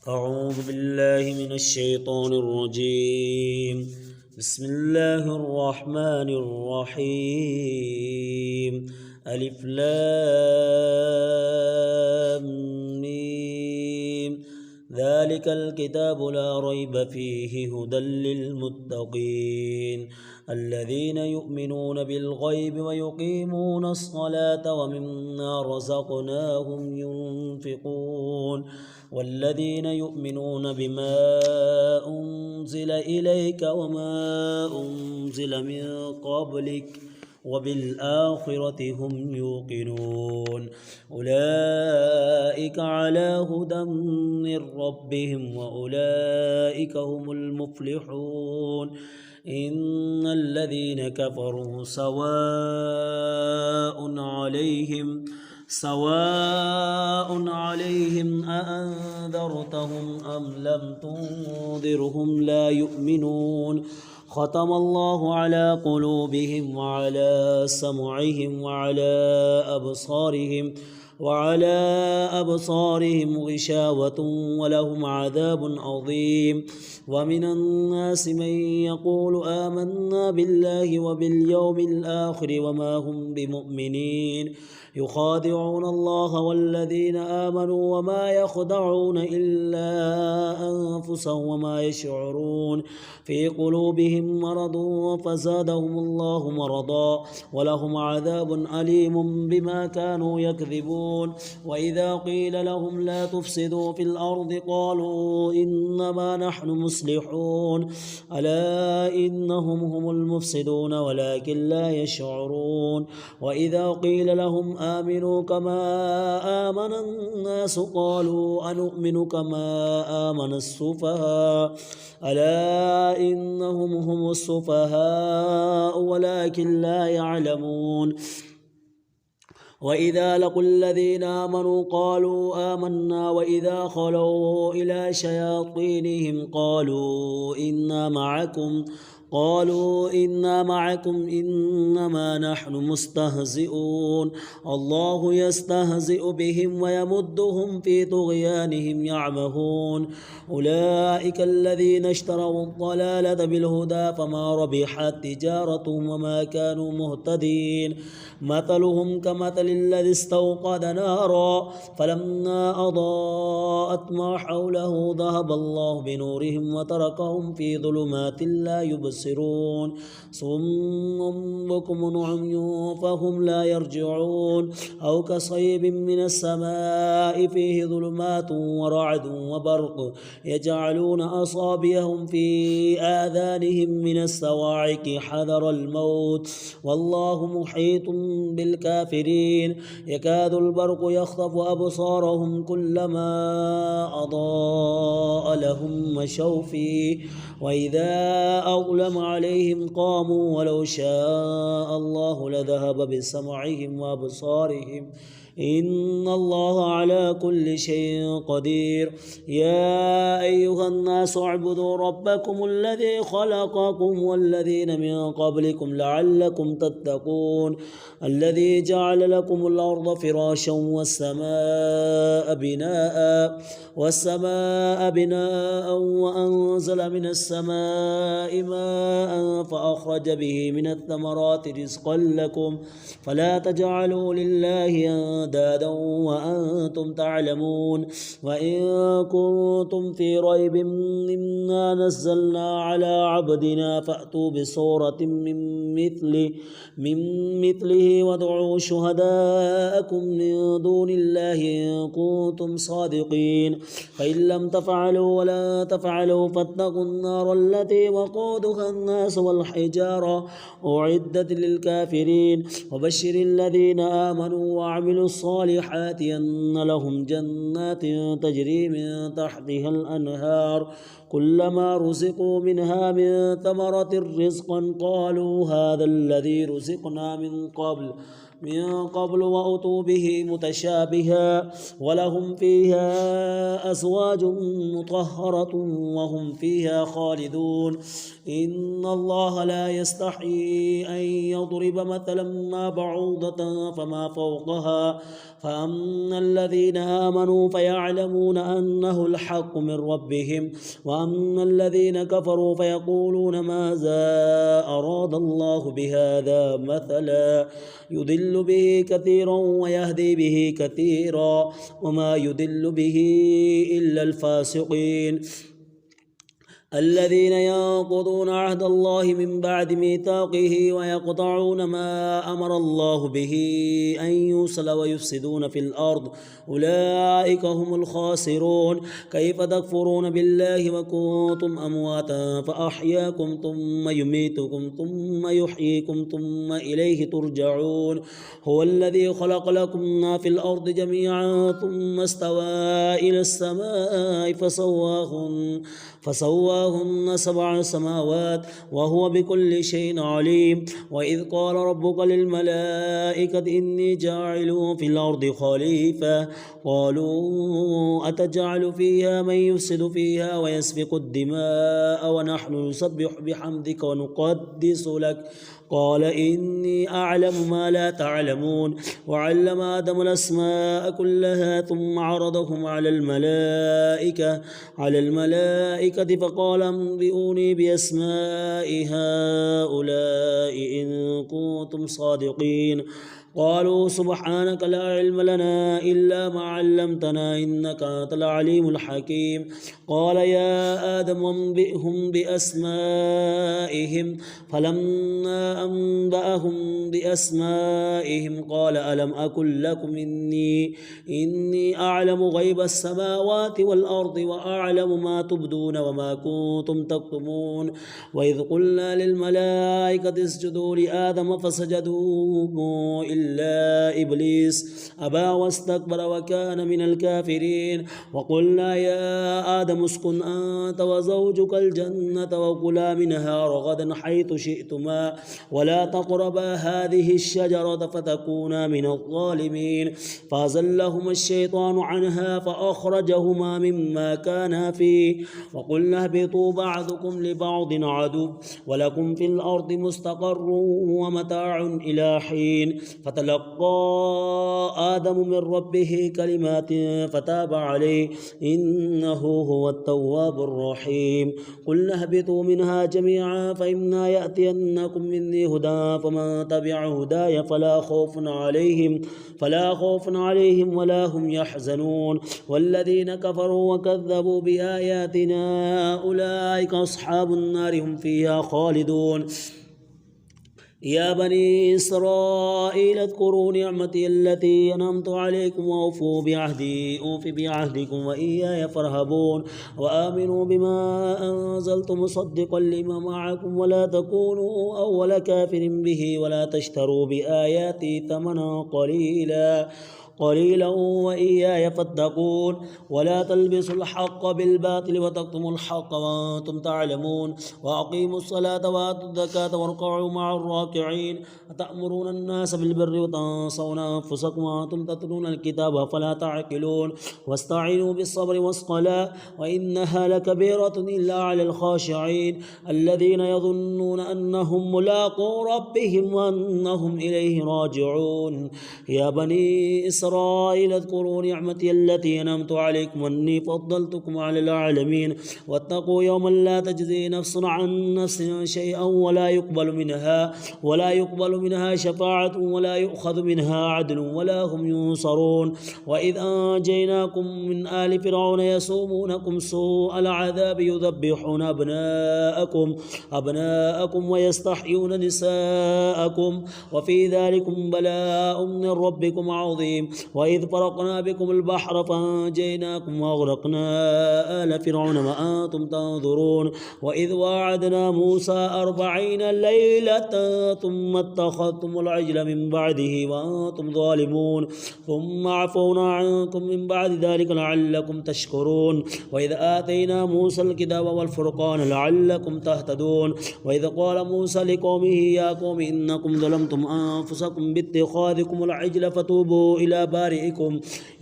أعوذ بالله من الشيطان الرجيم. بسم الله الرحمن الرحيم. ألف لام ميم. ذلك الكتاب لا ريب فيه هدى للمتقين الذين يؤمنون بالغيب ويقيمون الصلاة ومما رزقناهم ينفقون والذين يؤمنون بما أنزل إليك وما أنزل من قبلك وبالآخرة هم يوقنون أولئك على هدى من ربهم وأولئك هم المفلحون إن الذين كفروا سواء عليهم أأنذرتهم أم لم تنذرهم لا يؤمنون ختم الله على قلوبهم وعلى سمعهم وعلى أبصارهم غشاوة ولهم عذاب عظيم ومن الناس من يقول آمنا بالله وباليوم الآخر وما هم بمؤمنين يخادعون الله والذين آمنوا وما يخدعون إلا أنفسهم وما يشعرون في قلوبهم مرض فزادهم الله مرضا ولهم عذاب أليم بما كانوا يكذبون وإذا قيل لهم لا تفسدوا في الأرض قالوا إنما نحن مصلحون ألا إنهم هم المفسدون ولكن لا يشعرون وإذا قيل لهم آمنوا كما آمن الناس قالوا أنؤمن كما آمن السفهاء ألا إنهم هم السفهاء ولكن لا يعلمون وإذا لقوا الذين آمنوا قالوا آمنا وإذا خلوا إلى شياطينهم قالوا إنا معكم إنما نحن مستهزئون الله يستهزئ بهم ويمدهم في طغيانهم يعمهون أولئك الذين اشتروا الضلالة بالهدى فما ربحت تجارتهم وما كانوا مهتدين مثلهم كمثل الذي استوقد نارا فلما أضاءت ما حوله ذهب الله بنورهم وتركهم في ظلمات لا يبصرون صم بكم عمي فهم لا يرجعون أو كصيب من السماء فيه ظلمات ورعد وبرق يجعلون أصابعهم في آذانهم من الصواعق حذر الموت والله محيط بالكافرين يكاد البرق يخطف أبصارهم كلما أضاء لهم مشوا فيه وإذا أظلم عليهم قاموا ولو شاء الله لذهب بسمعهم وأبصارهم إن الله على كل شيء قدير يا أيها الناس اعبدوا ربكم الذي خلقكم والذين من قبلكم لعلكم تتقون الذي جعل لكم الأرض فراشا والسماء بناء وأنزل من السماء ماء فأخرج به من الثمرات رزقا لكم فلا تجعلوا لله أندادا وأنتم تعلمون وإن كنتم في ريب مما نزلنا على عبدنا فأتوا بسورة من مثله وادعوا شهداءكم من دون الله إن كنتم صادقين فإن لم تفعلوا ولا تفعلوا فاتقوا النار التي وقودها الناس والحجارة أعدت للكافرين وبشر الذين آمنوا وعملوا الصالحات أن لهم جنات تجري من تحتها الأنهار كلما رزقوا منها من ثمرة رزقا قالوا هذا الذي رزقنا من قبل من قبل وأتوا به متشابها ولهم فيها أزواج مطهرة وهم فيها خالدون إن الله لا يستحيي أن يضرب مثلا ما بعوضة فما فوقها فأما الذين آمنوا فيعلمون أنه الحق من ربهم وأما الذين كفروا فيقولون ماذا أراد الله بهذا مثلا يضل به كثيرا ويهدي به كثيرا وما يضل به إلا الفاسقين الذين ينقضون عهد الله من بعد ميثاقه ويقطعون ما أمر الله به أن يوصل ويفسدون في الأرض أولئك هم الخاسرون كيف تكفرون بالله وكنتم أمواتا فأحياكم ثم يميتكم ثم يحييكم ثم إليه ترجعون هو الذي خلق لكم ما في الأرض جميعا ثم استوى إلى السماء فسواهن 7 سماوات وهو بكل شيء عليم وإذ قال ربك للملائكة إني جاعل في الأرض خليفة قالوا أتجعل فيها من يفسد فيها ويسفك الدماء ونحن نسبح بحمدك ونقدس لك قال إني أعلم ما لا تعلمون وعلم آدم الأسماء كلها ثم عرضهم على الملائكة فقال انبئوني بأسماء هؤلاء إن كنتم صادقين قالوا سبحانك لا علم لنا إلا ما علمتنا إنك أنت العليم الحكيم قال يا آدم انبئهم بأسمائهم فلما أنبأهم بأسمائهم قال ألم أقل لكم إني أعلم غيب السماوات والأرض وأعلم ما تبدون وما كنتم تكتمون وإذ قلنا للملائكة اسجدوا لآدم فسجدوا إلا إبليس أبى واستكبر وكان من الكافرين وقلنا يا آدم اسكن أنت وزوجك الجنة وكلا منها رغدا حيث شئتما ولا تقربا هذه الشجرة فتكونا من الظالمين فأزلهما الشيطان عنها فأخرجهما مما كانا فيه وقلنا اهبطوا بعضكم لبعض عدو ولكم في الأرض مستقر ومتاع إلى حين فتلقى آدم من ربه كلمات فتاب عليه إنه هو التواب الرحيم قلنا اهبطوا منها جميعا فإما يأتينكم مني هدى فمن تبع هداي فلا خوف عليهم ولا هم يحزنون والذين كفروا وكذبوا بآياتنا أولئك أصحاب النار هم فيها خالدون يا بني إسرائيل اذكروا نعمتي التي أنعمت عليكم وأوفوا بعهدي أوف بعهدكم وإياي فارهبون وآمنوا بما أنزلت مصدقا لما معكم ولا تكونوا أول كافر به ولا تشتروا بآياتي ثمنا قليلا وإياي فاتقون ولا تلبسوا الحق بالباطل وتكتموا الحق وأنتم تعلمون وأقيموا الصلاة وآتوا الزكاة واركعوا مع الراكعين أتأمرون الناس بالبر وتنسون أنفسكم وأنتم تتلون الكتاب فلا تعقلون واستعينوا بالصبر والصلاة وإنها لكبيرة إلا على الخاشعين الذين يظنون أنهم ملاقو ربهم وأنهم إليه راجعون يا بني إسرائيل اذكروا نعمتي التي أنعمت عليكم وأني فضلتكم على العالمين واتقوا يوما لا تجزي نفس عن نفس شيئا ولا يقبل منها شفاعة ولا يؤخذ منها عدل ولا هم ينصرون وإذ أنجيناكم من آل فرعون يسومونكم سوء العذاب يذبحون أبناءكم ويستحيون نساءكم وفي ذلكم بلاء من ربكم عظيم وإذ فرقنا بكم البحر فأنجيناكم وأغرقنا آل فرعون وأنتم تنظرون وإذ واعدنا موسى 40 ليلة ثم اتخذتم العجل من بعده وأنتم ظالمون ثم عفونا عنكم من بعد ذلك لعلكم تشكرون وإذ آتينا موسى الكتاب والفرقان لعلكم تهتدون وإذ قال موسى لقومه يا قوم إنكم ظلمتم أنفسكم باتخاذكم العجل فتوبوا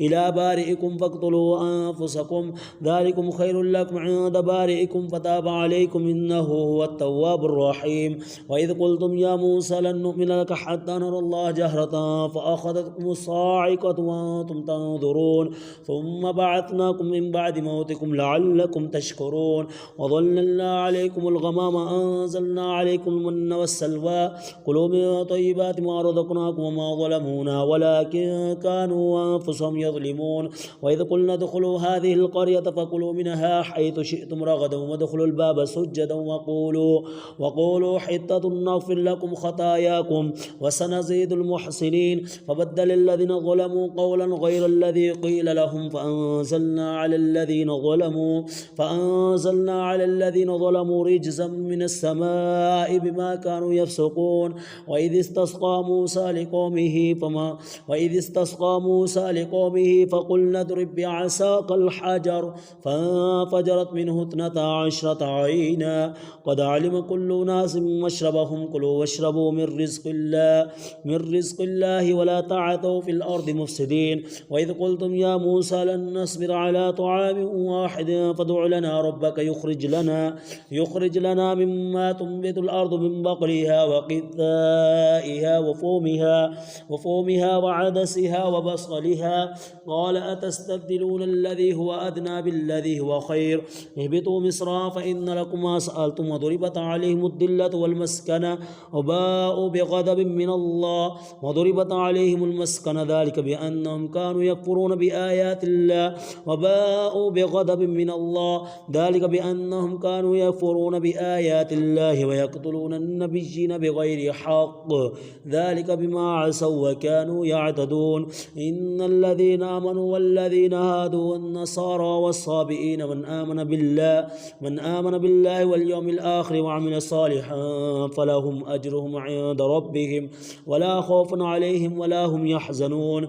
إلى بارئكم فاقتلوا أنفسكم ذلكم خير لكم عند بارئكم فتاب عليكم إنه هو التواب الرحيم وإذ قلتم يا موسى لن نؤمن لك حتى نرى الله جهرة فأخذتكم الصاعقة وأنتم تنظرون ثم بعثناكم من بعد موتكم لعلكم تشكرون وظللنا عليكم الغمام أنزلنا عليكم المن والسلوى كلوا من طيبات ما رزقناكم وما ظلمونا ولكن كانوا أنفسهم يظلمون وإذ قلنا ادخلوا هذه القرية فكلوا منها حيث شئتم رغدا وادخلوا الباب سجدا وقولوا حطة نغفر لكم خطاياكم وسنزيد المحسنين فبدل الذين ظلموا قولا غير الذي قيل لهم فأنزلنا على الذين ظلموا رجزا من السماء بما كانوا يفسقون وإذ استسقى موسى لقومه فقلنا اضرب بعصاك الحجر فانفجرت منه 12 عينا قد علم كل ناس مشربهم كلوا واشربوا من رزق الله ولا تعثوا في الأرض مفسدين وإذ قلتم يا موسى لن نصبر على طعام واحد فادع لنا ربك يخرج لنا مما تنبت الأرض من بقلها وقثائها وفومها وعدسها وبصلها قال أتستبدلون الذي هو أدنى بالذي هو خير اهبطوا مصرا فإن لكم ما سألتم وضربت عليهم الذلة والمسكنة وباءوا بغضب من الله وضربت عليهم المسكنة ذلك بأنهم كانوا يكفرون بآيات الله ويقتلون النبيين بغير حق ذلك بما عصوا وكانوا يعتدون إن الذين آمنوا والذين هادوا والنصارى والصابئين من آمن بالله واليوم الآخر وعمل صالحا فلهم أجرهم عند ربهم ولا خوف عليهم ولا هم يحزنون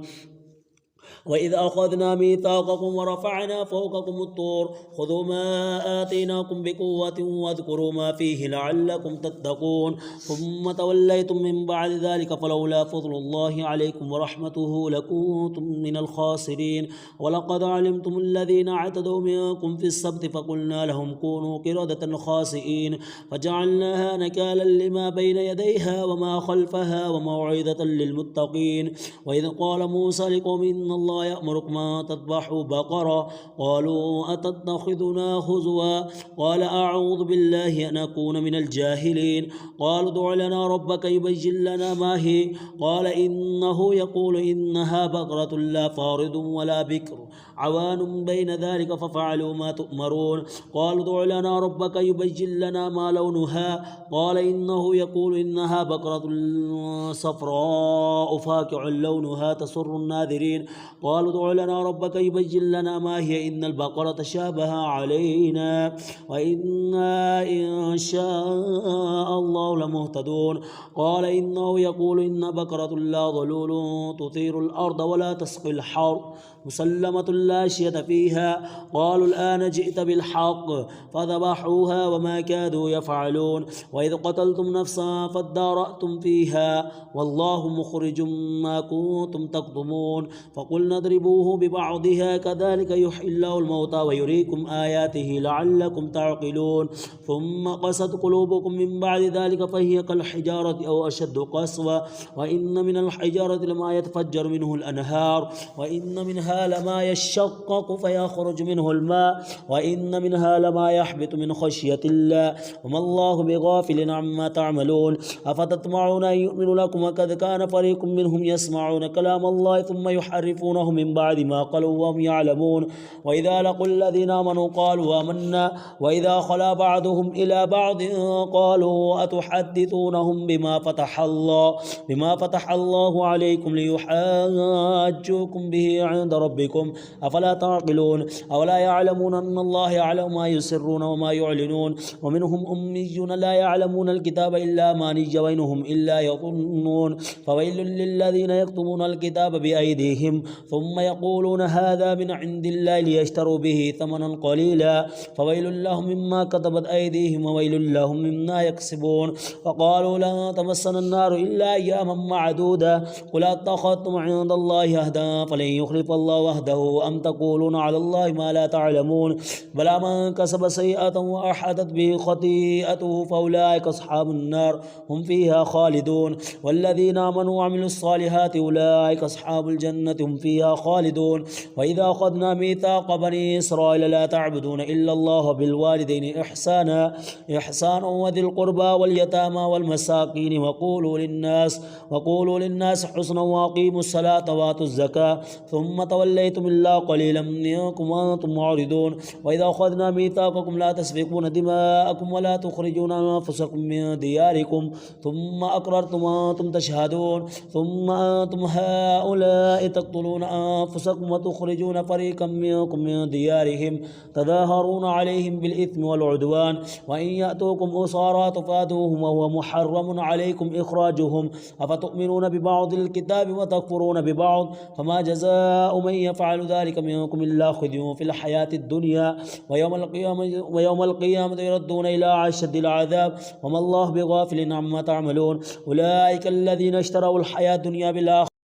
وإذ أخذنا ميثاقكم ورفعنا فوقكم الطور خذوا ما آتيناكم بقوة واذكروا ما فيه لعلكم تتقون ثم توليتم من بعد ذلك فلولا فضل الله عليكم ورحمته لكنتم من الخاسرين ولقد علمتم الذين اعتدوا منكم في السبت فقلنا لهم كونوا قردة خاسئين فجعلناها نكالا لما بين يديها وما خلفها وموعظة للمتقين وإذ قال موسى لقوم إن الله يأمركم أن تذبحوا بقرة قالوا أتتخذنا هزوا قال أعوذ بالله أن أكون من الجاهلين قالوا ادع لنا ربك يبين لنا ما هي قال إنه يقول إنها بقرة لا فارض ولا بكر عوان بين ذلك ففعلوا ما تؤمرون قالوا ادع لنا ربك يبين لنا ما لونها قال إنه يقول إنها بقرة صفراء فاقع لونها تسر الناظرين قالوا ادع لنا ربك يبين لنا ما هي إن البقرة تشابه علينا وإنا إن شاء الله لمهتدون قال إنه يقول إن بقرة لا ظلول تثير الأرض ولا تسقي الحرث مسلمة لا شية فيها قالوا الآن جئت بالحق فذبحوها وما كادوا يفعلون وإذ قتلتم نفسا فادارأتم فيها والله مخرج ما كنتم تكتمون فقلنا اضربوه ببعضها كذلك يحيي الله الموتى ويريكم آياته لعلكم تعقلون ثم قست قلوبكم من بعد ذلك فهي كالحجارة أو أشد قسوة وإن من الحجارة لما يتفجر منه الأنهار وإن منها منها لما يشقق فيخرج منه الماء وإن منها لما يحبط من خشية الله وما الله بغافل عما تعملون أفتطمعون أن يؤمنوا لكم وقد كان فريق منهم يسمعون كلام الله ثم يحرفونه من بعد ما قالوا وهم يعلمون وإذا لقوا الذين آمنوا قالوا آمنا وإذا خلا بعضهم إلى بعض قالوا أتحدثونهم بما فتح الله عليكم ليحاجوكم به عند ربكم أفلا تعقلون أولا يعلمون أن الله يعلم ما يسرون وما يعلنون ومنهم أميون لا يعلمون الكتاب إلا أماني وإنهم إلا يظنون فويل للذين يكتمون الكتاب بأيديهم ثم يقولون هذا من عند الله ليشتروا به ثمنا قليلا فويل لهم مما كتبت أيديهم وويل لهم مما يكسبون وقالوا لن تمسنا النار إلا أياما معدودة قل أتخذتم عند الله عهدا فلن يخلف الله عهده أم تقولون على الله ما لا تعلمون بلى من كسب سيئة وأحاطت به خطيئته فأولئك أصحاب النار هم فيها خالدون والذين آمنوا وعملوا الصالحات أولئك أصحاب الجنة هم فيها خالدون وإذا أخذنا ميثاق بني إسرائيل لا تعبدون إلا الله بالوالدين إحسانا وذي القربى واليتامى والمساكين وقولوا للناس حسنا وأقيموا الصلاة وآتوا الزكاة ثم توليتم إلا قليلا منكم وأنتم معرضون وإذا أخذنا ميثاقكم لا تسفكون دماءكم ولا تخرجون أنفسكم من دياركم ثم أقررتم وأنتم تشهدون ثم أنتم هؤلاء تقتلون أنفسكم وتخرجون فريقا منكم من ديارهم تظاهرون عليهم بالإثم والعدوان وإن يأتوكم أسارى تفادوهم وهو محرم عليكم إخراجهم أفتؤمنون ببعض الكتاب وتكفرون ببعض فما جزاء من يفعل ذلك منكم إلا خزي في الحياة الدنيا ويوم القيامة يردون إلى أشد العذاب وما الله بغافل عما تعملون أولئك الذين اشتروا الحياة الدنيا بالآخرة